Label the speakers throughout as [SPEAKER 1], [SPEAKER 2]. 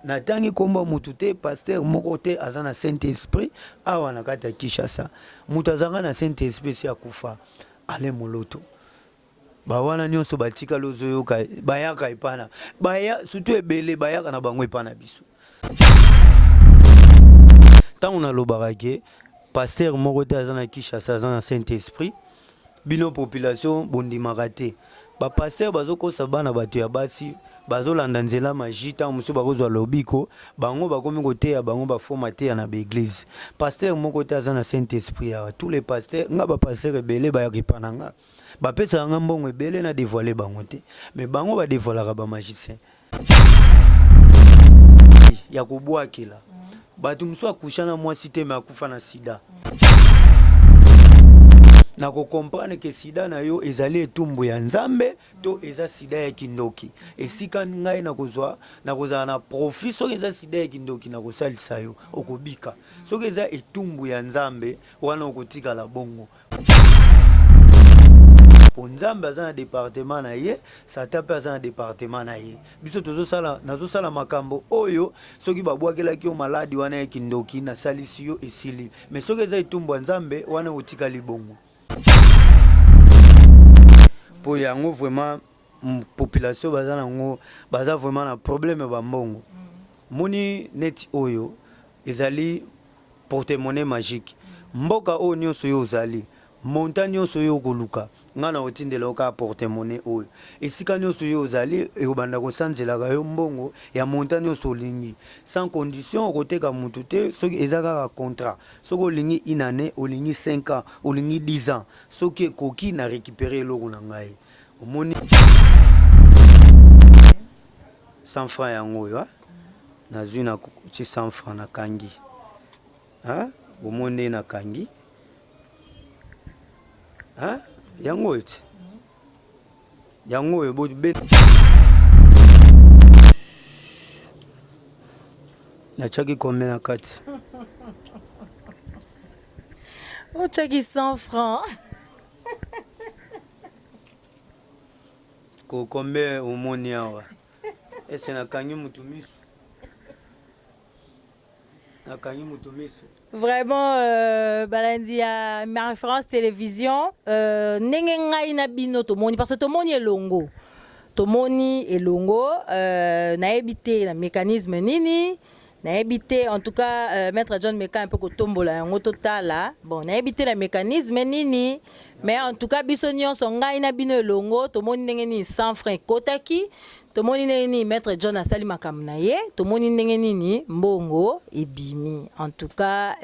[SPEAKER 1] natangi komba mutu te pasteur moko te aza na Saint-Esprit awa na kati ya Kinshasa. Mutu azanga na Saint-Esprit si akufa ale moloto. Ba wana nyonso batika lozo yoka bayaka ipana. Baya surtout ebele bayaka na bango ipana biso. Tant on a l'obarake pasteur moko te aza na Kinshasa aza na Saint-Esprit bino population bondimaka te. Ba pasteur bazokosa bana bato ya basi bazolanda nzela majita musu bakozwa lobiko bango bakomi koteya bango baformater na baeglise. Pasteur moko te aza na Saint-Esprit awa. Tous les pasteurs nga ba pasteur ebele bayaki pananga bapesa nga mbongo ebele na dévoiler bango te mais bango ba dévoilaka ba magicien ya kubwakila bato musu akushana mwasi te me akufa na sida. Na ko comprendre que sida na yo ezali etumbu ya nzambe to eza sida ya kindoki esika ngai na kozwa na profit soki eza sida ya kindoki na kosalisa yo okobika soki eza etumbu ya nzambe wana okotika la bongo. Po nzambe aza na département na ye satan pe aza na département na ye biso nazosala makambo oyo soki babwakelaki yo maladi wana ya kindoki na salisi yo esili mais soki eza etumbu ya nzambe wana otika libongo. Pour yango vraiment population baza vraiment na problème ba mbongo. Moni net oyo ezali porte-monnaie magique. Mboka oyo nyonso yo ozali montagne nyonso yo koluka ngana otindela oka porte-monnaie oyo esika nyonso yo ozali ekobanda kosanzelaka yo mbongo ya montagne nyonso olingi sans condition okoteka mutu te soki eza kaka contrat soki olingi une année olingi 5 ans olingi 10 ans soki ekoki na récupérer eloko na ngai omoni 100 francs yango oyo nazwi na 100 francs na kangi omoni na kangi yango eti yango oyo nachaki combien na kati
[SPEAKER 2] ochaki 100 francs
[SPEAKER 1] combien omoni awa ese nakangi mutu miso
[SPEAKER 2] vraiment balandi ya ma référence télévision ndenge ngai na bino tomoni parce que tomoni elongo nayebi te na mécanisme nini nayebi te en tout cas maître John Meka un peu kotombola yango totala bon nayebi te na mécanisme nini mais en tout cas biso nyonso ngai na bino elongo tomoni ndenge ni 100 francs kotaki tomoni ndenge ni maître John asali makambo na ye tomoni ndenge nini mbongo ebimi en tout cas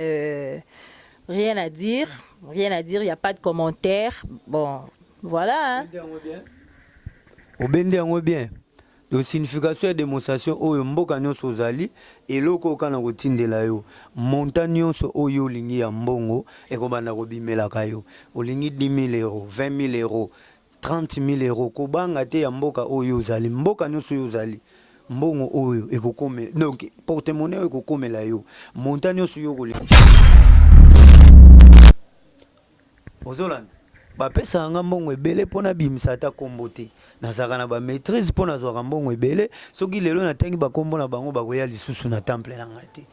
[SPEAKER 2] rien à dire il y a pas de commentaire bon voilà
[SPEAKER 1] obendi yango bien donc signification ya démonstration oyo mboka nyonso ozali eloko okana kotindela yo montagne nyonso oyo olingi ya mbongo ekobanda kobimelaka yo olingi 10 000 euros 20 000 euros 30 000 euros kobanga te ya mboka oyo ozali mboka nyonso oyo ozali mbongo oyo ekokome donc porte-monnaie oyo ekokomela yo montagne nyonso oyo okolingi ozolanda bapesa nga mbongo ebele mpona bimisa ata kombo te nazalaka na bamaîtrise mpo nazwaka mbongo ebele soki lelo natangi bakombo na bango bakoya lisusu na temple na ngai te.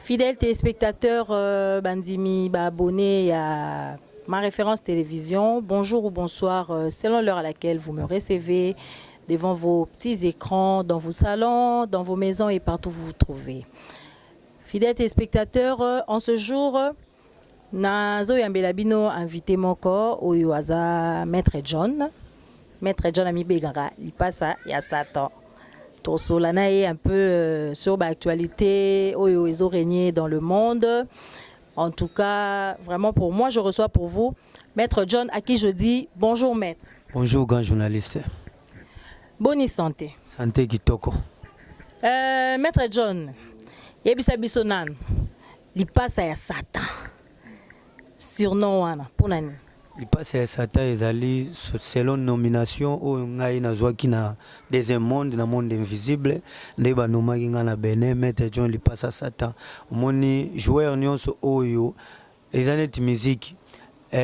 [SPEAKER 1] Fidèles téléspectateurs, bandimi, abonnés à
[SPEAKER 2] ma référence télévision. Bonjour ou bonsoir, selon l'heure à laquelle vous me recevez, devant vos petits écrans, dans vos salons, dans vos maisons et partout où vous vous trouvez. Fidèles téléspectateurs, en ce jour, Nazo Yambelabino invité moko oyo aza Maître John. Maître John Ami Begara, il passe à Satan. Tosolana est un peu sur l'actualité oyo ils ont régné dans le monde. En tout cas, vraiment pour moi, je reçois pour vous Maître John à qui je dis bonjour Maître.
[SPEAKER 1] Bonjour grand journaliste.
[SPEAKER 2] Bonne santé.
[SPEAKER 1] Santé kitoko.
[SPEAKER 2] Maître John, yebisa biso nanu. Il passe à Satan. Surnom wana ponani.
[SPEAKER 1] Il passe à Satan ezali selon nomination o ngai nazwaki na deuxième monde na monde invisible nde banomaki nga na Benin Maître John il passe à Satan. Omoni joueur nyonso oyo ezaneti musique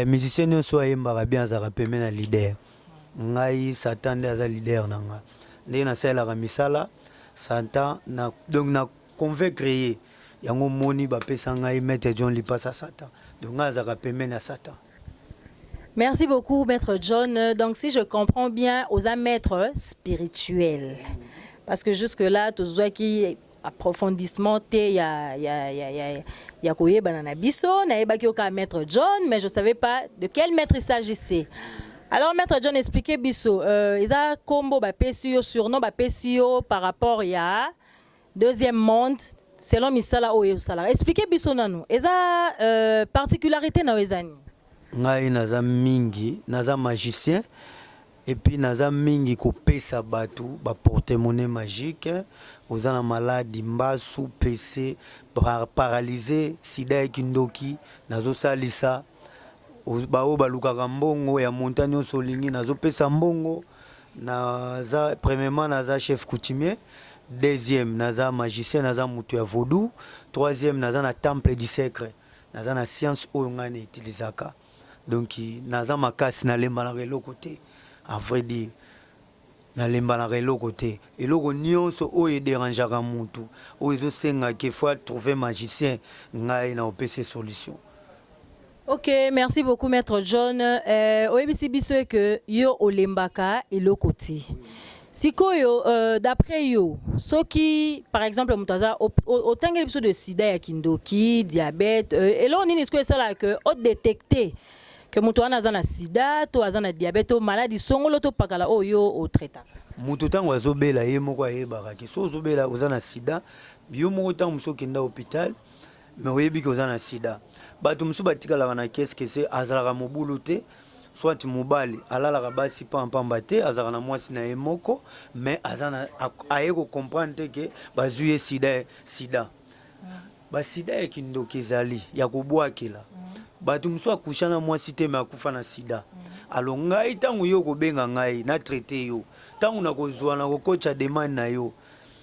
[SPEAKER 1] musicien nyonso ayembaka bien azaka pembe na leader. Ngai Satan nde aza leader na nga. Nde nasalaka misala Satan na donc na convaincre ye yango moni bapesa ngai Maître John il passe à Satan. Donc nga azaka pembe na Satan.
[SPEAKER 2] Merci beaucoup, Maître John. Donc, si je comprends bien, aux maîtres spirituels. Parce que jusque-là, tout ce qui approfondissement, il y a Koye Banana Bisso, Maître John, mais je ne savais pas de quel maître il s'agissait. Alors, Maître John, expliquez Bisso. Ils ont combo Bapesio, surnom Bapesio par rapport à deuxième monde, selon Misala Oyosala. Expliquez Bisso Nanou. Ils ont particularité dans les années.
[SPEAKER 1] Ngai naza mingi naza magicien et puis naza mingi kopesa batu ba porte-monnaie magique ozana maladie mbasu PC paralysé sida ekindoki nazo salisa bao balukaka mbongo ya montagne solingi nazo pesa mbongo naza premièrement naza chef coutumier, deuxième naza magicien naza mutu ya vaudou, troisième naza na temple du secret naza na science oyo ngani utilisaka. Donc, naza makasi na lemba na relo côté. À vrai dire, na lemba na relo côté. Et loko nyonso oyo dérangeaka mutu. Oyo senga qu'il faut trouver magicien ngai na opese solution.
[SPEAKER 2] Ok, merci beaucoup Maître John. Oyebisi biso que yo olembaka et lo côté. Sikoyo, d'après yo, ceux qui, par exemple, autant que de sida ya kindoki, diabète, et là on est ce ça là que on détecté que mutu ana zana sida, to azana diabète, to maladie songolo to pakala oyo o traita.
[SPEAKER 1] Mutu tango azobela ye moko ayebaka ke so ozobela ozana sida, yo moko tango muso kenda hôpital, mais oyebi ke ozana sida. Bato muso batikala na qu'est-ce que c'est azalaka mobulu te. Soit mobali alalaka basi pamba te azaka na mwasi na ye moko mais azana aye ko comprendre que bazuye sida ba sida ekindoki ezali ya kobwakela bato muso akusha na mwasi te mais akufa na sida alors ngai tango yo kobenga ngai na traité yo tango na kozwa na kokocha demande na yo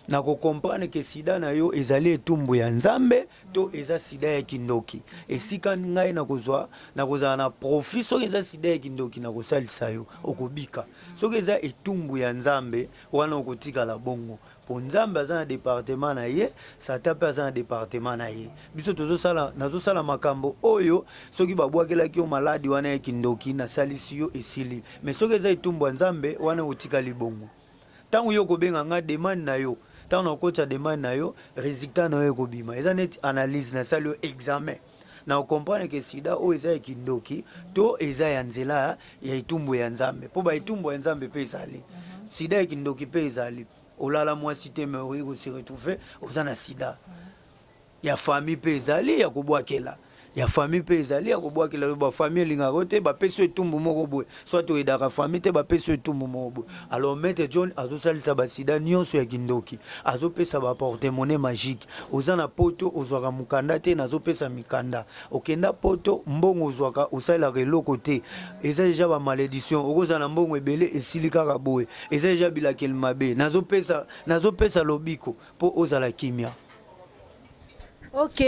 [SPEAKER 1] na ko comprendre que sida na yo ezali etumbu ya nzambe to eza sida ya kindoki esika ngai na kozwa na profit soki eza sida ya kindoki na kosalisa yo okobika soki eza etumbu ya nzambe wana okotikala bongo po nzambe aza na département na ye sata mpe aza na département na ye biso nazosala makambo oyo soki babwakelaki yo maladi wana ya kindoki nasalisi yo esili mais soki eza etumbu ya nzambe wana otikali bongo ntango yo kobenga nga demande na yo tant on coach a demande na yo résultat na yo kobima eza net analyse na sali examen na comprendre que sida o eza kindoki to eza ya nzela ya itumbu ya nzambe po ba itumbu ya nzambe pe ezali sida kindoki pe ezali olala mwasi te mais oyi se retrouver ozana sida ya famille pe ezali ya kobwakela ya famille pe ezali ya kobwakela ba famille lingako te ba peso etumbu moko boye soit to edaka famille te ba peso etumbu moko boye alors Maître John azosalisa ba sida nyonso ya kindoki azopesa ba porte-monnaie magique ozana poto ozwaka mukanda te nazopesa mikanda okenda poto mbongo ozwaka osalaka eloko te eza deja ba malédiction okozana mbongo ebele esili kaka boye eza deja bilakeli mabe nazopesa lobiko po ozala kimia.
[SPEAKER 2] Ok,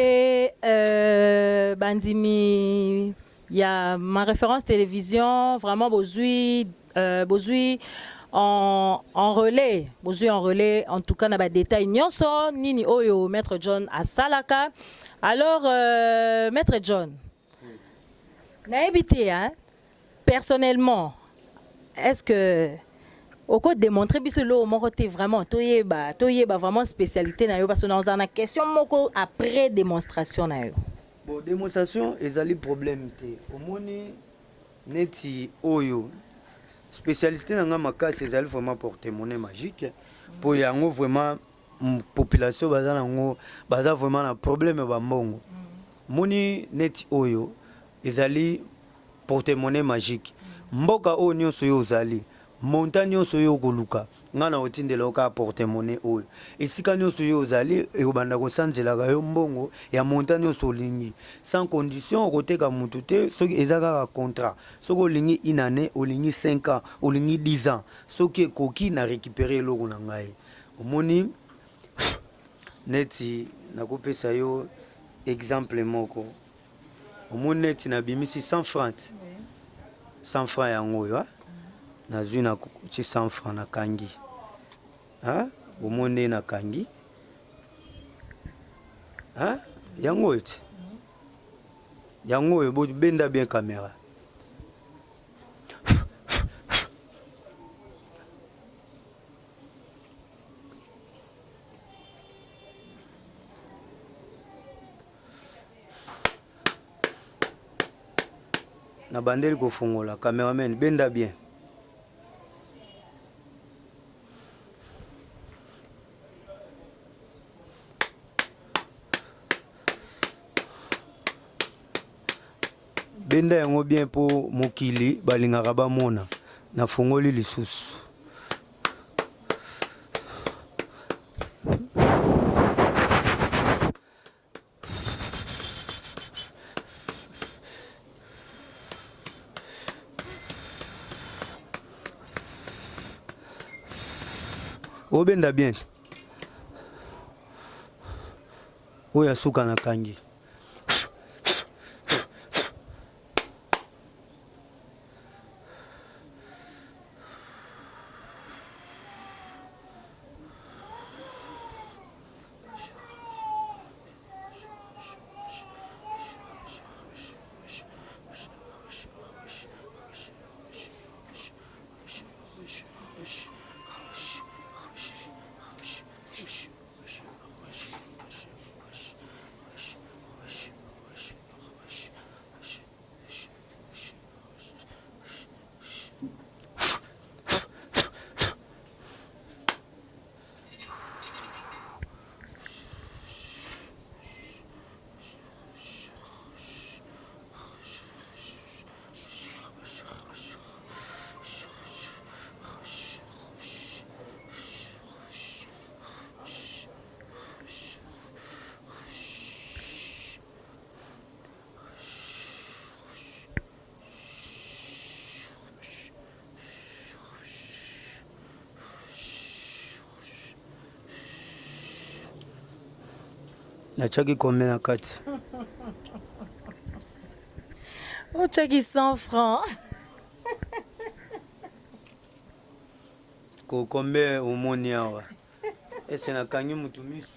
[SPEAKER 2] Bandimi, il y a ma référence télévision, vraiment Bozui en relais, en tout cas, n'a détail nyonso nini oyo Maître John à Salaka. Alors, Maître John, Naïbité, hein? Personnellement, est-ce que au côté démontrer que le mon côté vraiment toyeba vraiment spécialité na yo parce que nous avons une question moko après démonstration na yo.
[SPEAKER 1] Bon démonstration ezali problème te. Omoni neti oyo spécialité na nga makasi ezali vraiment porte-monnaie magique pour yango vraiment population baza vraiment na problème ba mbongo. Moni neti oyo ezali porte-monnaie magique. Mboka oyo nyonso yo ozali montagne nyonso yo koluka nga na otindela oka porte-monnaie oyo esika nyonso yo ozali ekobanda kosanzelaka yo mbongo ya montagne nyonso olingi sans condition okoteka mutu te soki eza kaka contrat soki olingi une année olingi 5 ans olingi 10 ans soki ekoki na récupérer eloko na ngai omoni neti nakopesa yo exemple moko omoni neti nabimisi 100 francs 100 francs yango oyo nazwi na kukuchi 100 francs na kangi omoni na kangi yango eti yango oyo benda bien caméra na bandeli kofungola cameraman benda bien benda yango bien po mokili balingaka bamona na fongoli lisusu obenda bien oyo asuka na kangi nachaki combien na kati
[SPEAKER 2] ochaki 100 francs
[SPEAKER 1] combien omoni awa ese nakangi mutu miso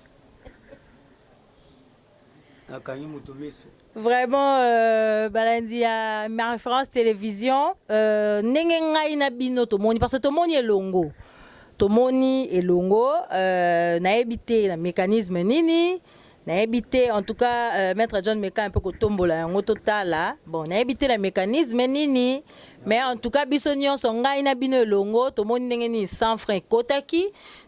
[SPEAKER 2] vraiment balandi ya ma référence télévision ndenge ngai na bino tomoni parce que tomoni elongo nayebi te na mécanisme nini nayebi te en tout cas maître John Meka un peu kotombola yango totala bon nayebi te na mécanisme nini mais en tout cas biso nyonso ngai na bino elongo tomoni ndenge nini 100 francs kotaki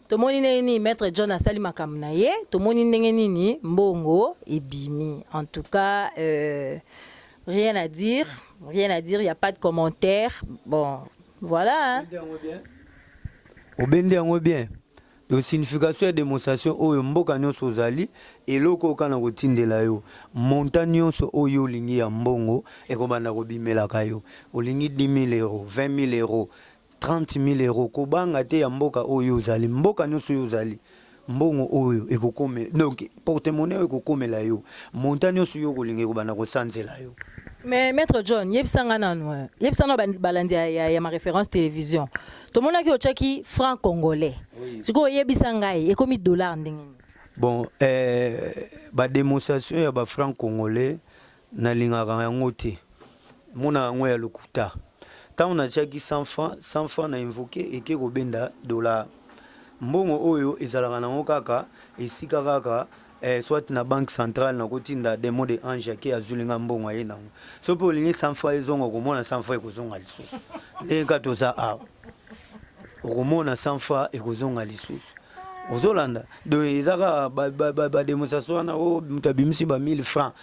[SPEAKER 2] tomoni ndenge nini maître John asali makambo na ye tomoni ndenge nini mbongo ebimi en tout cas rien à dire il y a pas de commentaire bon voilà hein.
[SPEAKER 1] Obendi yango bien donc signification ya démonstration oyo mboka nyonso ozali eloko okana kotindela yo montagne nyonso oyo olingi ya mbongo ekobanda kobimelaka yo olingi 10 000 euros 20 000 euros 30 000 euros kobanga te ya mboka oyo ozali mboka nyonso oyo ozali mbongo oyo ekokome donc porte-monnaie oyo ekokomela yo montagne nyonso oyo okolingi ekobanda kosanzela yo.
[SPEAKER 2] Mais maître John yebisanga nanu yebisanga balandi ya ma référence télévision tomonaki ochaki franc congolais siko yebisa ngai ekomi dollar ndenge
[SPEAKER 1] bon ba démonstration ya ba franc congolais nalingaka yango te mona yango ya lokuta ntango natiaki 100 francs na invoke eke kobenda dollar mbongo oyo ezalaka nango kaka esika kaka soit na banque centrale na kotinda demo de ange ake azulinga mbongo aye nango so mpe olingi 100 francs ezonga okomona 100 francs ekozonga lisusu ndenge kati oza awa okomona 100 francs ekozonga lisusu ozolanda donc eza kaka bademonstration wana o moto abimisi ba 1000 francs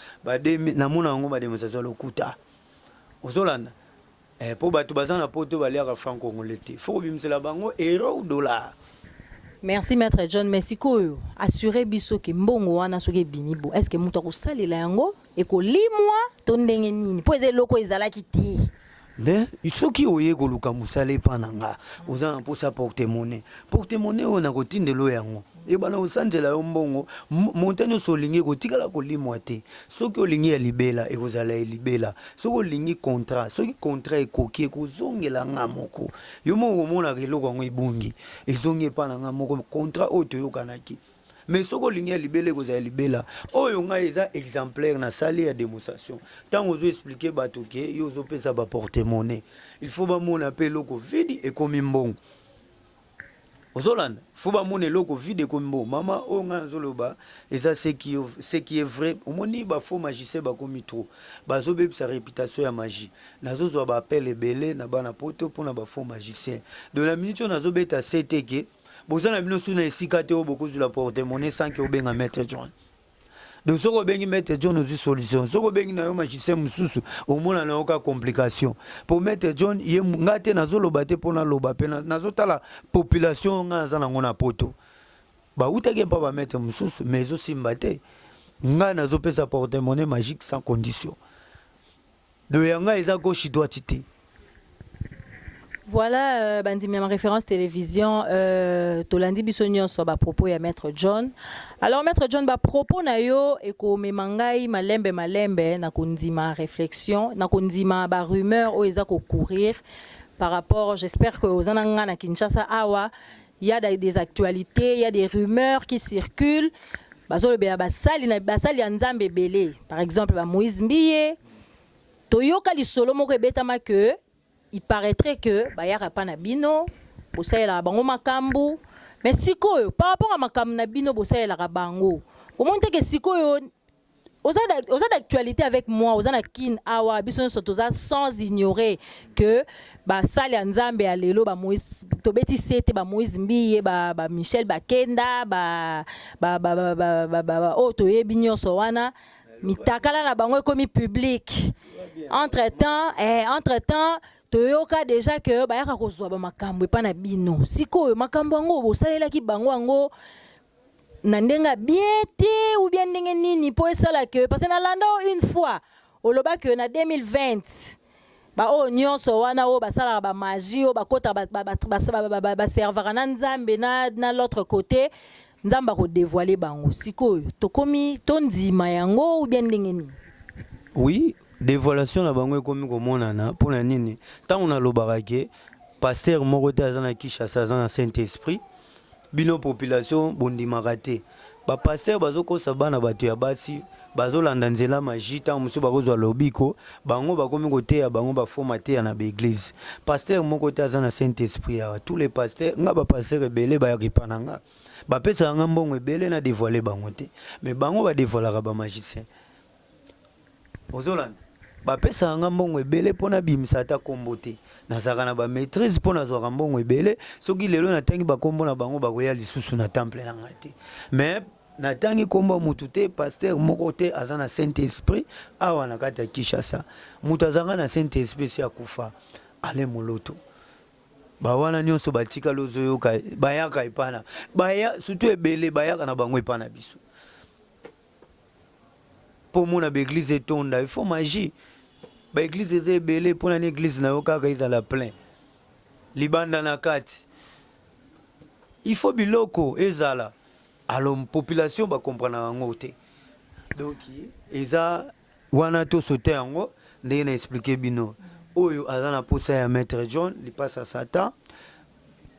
[SPEAKER 1] namona yango bademonstration lokuta ozolanda mpo bato baza na poto baliaka franc congolais te fo kobimisela bango euro ou dollar.
[SPEAKER 2] Merci Maître John. Merci koyo. Assurez biso ke mbongo wana soki bini bo. Est-ce que muto ko salela yango e ko limwa to ndenge nini? Po eze loko ezalaki te.
[SPEAKER 1] Ne, soki oye ko luka musale pananga. Oza na posa porte-monnaie. Porte-monnaie ona ko tindelo yango. E bana osanjela yo mbongo montagne solingi ko tikala ko limwa te. Soki olingi ya libela e kozala ya libela. Soki olingi contrat, soki contrat ekoki ko zongela ngamoko. Yo mo mona ke loko ngo ibungi. Ezongi pananga moko contrat oto yo kanaki. Mais soki olingi ya libela kozala libela. Oyo nga eza exemplaire na sali ya démonstration. Tant ozo expliquer bato ke yo ozo pesa ba porte-monnaie. Il faut ba mona pe loko vidi e komi mbongo. Ozolanda, faut ba mona loko vide comme bon. Mama o nga zoloba, eza ce qui est vrai. Omoni ba faux magicien ba komi trop. Ba zo be sa réputation ya magie. Nazo zo ba appel belé na bana poto pona ba faux magicien. De la minute on nazo beta CTK. Bozana bino suna esika te o beaucoup sur la porte-monnaie sans que obenga Maître John. Donc soko bengi Maître John ozu solution. Soko bengi na yo magicien mususu omona na oka complication. Pour Maître John ye ngate nazo loba te pona loba pe nazo tala population nga za nango na poto. Ba utake pa ba Maître mususu mais zo simba te. Nga nazo pesa porte-monnaie magique sans condition. De yanga eza gauche droite te.
[SPEAKER 2] Voilà, bandimi ma référence télévision, Tolandi Bissonyon so ba propos ya Maître John. Alors Maître John ba propos na yo eko memangai malembe na kundima réflexion, na kundima ba rumeur o eza ko courir par rapport, j'espère que aux ananga na Kinshasa awa, il y a des actualités, il y a des rumeurs qui circulent. Bazolo be basali ya Nzambe belé. Par exemple ba Moïse Mbiye, toyoka lisolo moko ebetama que il paraîtrait que bayaka pa na bino bosaela bango makambu mais sikoyo par rapport à makambu na bino bosaela bango au moins que sikoyo aux d'actualité avec moi aux na kin awa biso sotoza sans ignorer que ba sali ya Nzambe ya lelo ba Moïse tobeti sete ba Moïse Mbiye ba Michel Bakenda ba o toyebi nyonso wana mitakala na bango ekomi public entre temps toyoka déjà que bayaka kozwa ba makambo epa na bino sikoyo makambo yango bosalelaki bango yango na ndenga bien te ou bien ndenge nini po esala que parce que na landa une fois oloba que na 2020 ba o nyonso wana o basala ba magie o bakota ba servera na Nzambe na l'autre côté Nzamba ko dévoiler bango sikoyo tokomi tondima yango ou bien ndenge nini.
[SPEAKER 1] Oui, dévoilation na bango ekomi komonana pona nini tant on a lobaka pasteur moko te azana Kinshasa azana Saint-Esprit bino population bondimaka te ba pasteur bazokosa bana bato ya basi bazolanda nzela magie tant musu bakozwa lobiko bango bakomi koteya bango bafoma te na l'église pasteur moko te azana Saint-Esprit ya tous les pasteurs nga ba pasteur ebele bayaki pananga bapesa nga mbongo ebele na dévoiler bango te mais bango ba dévoilaka ba magicien ozolanda bapesa nga mbongo ebele pona bimisa ta kombo te nazaka na ba maîtrise pona zwaka mbongo ebele soki lelo natangi bakombo na bango bakoya lisusu na temple na nga te mais natangi kombo mutu te pasteur moko te aza na Saint-Esprit awa na kati ya Kinshasa mutu azanga na Saint-Esprit si akufa ale moloto bawana nyonso batika lozo yoka bayaka epana baya surtout ebele bayaka na bango epana biso pour mon église etonda il faut magie ba église eze belé pour une église na yoka ka izala plein libanda na kati il faut biloko ezala alors population ba comprendre ngo te donc eza wana to sauter ngo ndenge na expliquer bino oyo azana posa ya Maître John li passe à Satan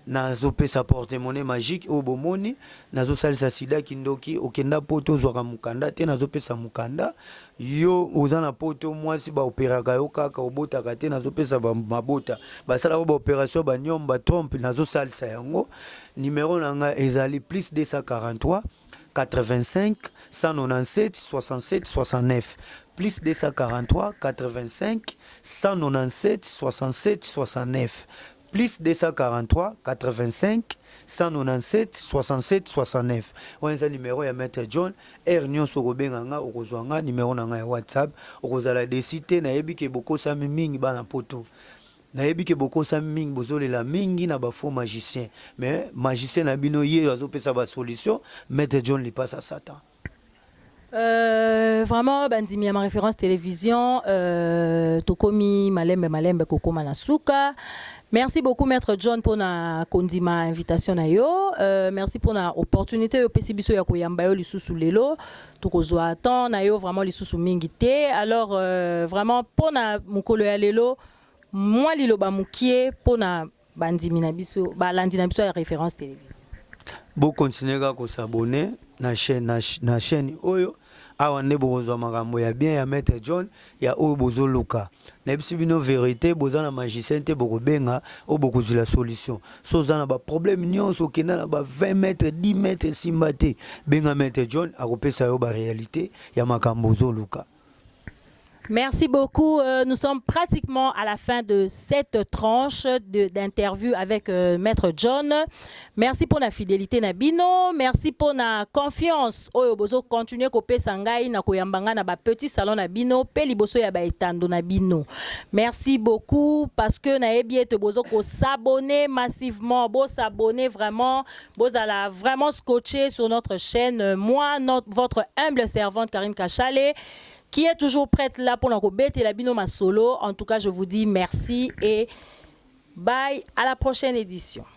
[SPEAKER 1] nazopesa porte-monnaie magique oyo bomoni nazosalisa sida kindoki okenda poto ozwaka mokanda te nazopesa mokanda yo oza na poto mwasi baoperaka yo kaka obotaka te nazopesa mabota basalaka baopération banyom batrompe nazosalisa yango numéro na ngai ezali plus 243 85 197 67 69 plus 243 85 197 67 69 plus 243 85 197 67 69 wanza numéro ya Maître John nyonso kobenga nga okozwa nga numéro na nga ya WhatsApp okozala desite nayebi ke bokosami mingi bana poto nayebi ke bokosami mingi bozolela mingi na bafaux magicien mais magicien na bino ye azopesa ba solution Maître John li passe à Satan.
[SPEAKER 2] Vraiment bandimi ya ma référence télévision tokomi malembe kokoma na suka. Merci beaucoup Maître John pour na kondima invitation na yo. Merci pour na opportunité yo pesi biso ya koyamba yo lisusu lelo. Tokozwa temps na yo vraiment lisusu mingi te. Alors vraiment pour na mukolo ya lelo moi liloba mukie pour na bandimi na biso ba landi na biso ya référence télévision.
[SPEAKER 1] Bo continuer ka ko s'abonner na chaîne oyo awa nde bokozwa makambo ya bien ya Maître John ya oyo bozoluka na bisi bino vérité boza na magicien te bokobenga oyo bokozwila solution so oza na baproblème nyonso okenda na ba 20 mètres 10 mètres simba te benga Maître John akopesa yo baréalité ya makambo ozoluka.
[SPEAKER 2] Merci beaucoup. Nous sommes pratiquement à la fin de cette tranche d'interview avec Maître John. Merci pour la fidélité Nabino. Merci pour la confiance. Oyo bozo continuer ko pesa ngai na koyambanga na ba petit salon Nabino, pe liboso ya ba etando Nabino. Merci beaucoup parce que na ebi ete bozo ko s'abonner massivement, bo s'abonner vraiment, bozo ala vraiment scotcher sur notre chaîne. Moi, votre humble servante Karine Kachale, qui est toujours prête là pour nous bêter la binôme solo. En tout cas, je vous dis merci et bye à la prochaine édition.